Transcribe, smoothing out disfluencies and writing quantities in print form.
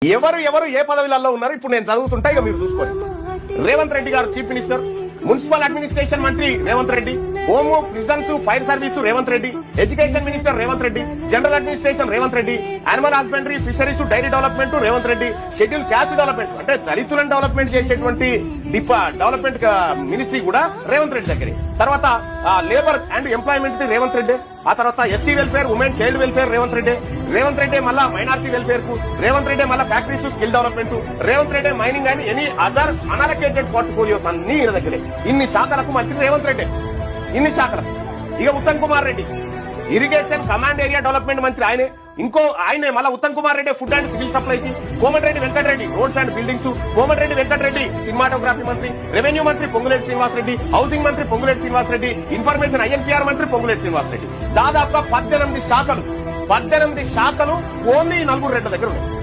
ఎవరు ఎవరు ఏ పదవులలో ఉన్నారు ఇప్పుడు నేను చదువుతుంటా ఇక మీరు చూసుకోండి. రేవంత్ రెడ్డి గారు చీఫ్ మినిస్టర్, మున్సిపల్ అడ్మినిస్ట్రేషన్ మంత్రి Revanth Reddy, home, prisons, fire service Revanth Reddy, education minister Revanth Reddy, general administration Revanth Reddy, animal husbandry, fisheries, dairy development Revanth Reddy, schedule caste development అంటే దళితులను డెవలప్మెంట్ చేసేటువంటి డెవలప్మెంట్ మినిస్ట్రీ కూడా రేవంత్ రెడ్డి దగ్గరే. తర్వాత labour and employment Revanth Reddy, ఆ తర్వాత ST welfare, women child welfare Revanth Reddy, Revanth Reddy మళ్ళా మైనార్టీ వెల్ఫేర్ కు, రేవంత్ రెడ్డి మళ్ళా factories skill development, Revanth Reddy mining and any other unallocated portfolios అన్ని ఈయన దగ్గరే. ఇన్ని శాఖలకు మంత్రి రేవంత్ రెడ్డి, ఇన్ని శాఖలకు. ఇక Uttam Kumar Reddy irrigation command area development మంత్రి ఆయనే. ఆయనే మళ్ళా Uttam Kumar Reddy food and civil సప్లైకి, Komatireddy Venkatreddy roads and buildings, Komatireddy Venkatreddy cinematography మంత్రి, రెవెన్యూ మంత్రి పొంగులేటి శ్రీనివాస్ రెడ్డి, హౌసింగ్ మంత్రి పొంగులేటి శ్రీనివాస్ రెడ్డి, ఇన్ఫర్మేషన్ ఐఎన్పిఆర్ మంత్రి పొంగులేటి శ్రీనివాస్ రెడ్డి. దాదాపుగా 18 శాఖలు ఓన్లీ 4 రెడ్ల దగ్గర ఉన్నాయి.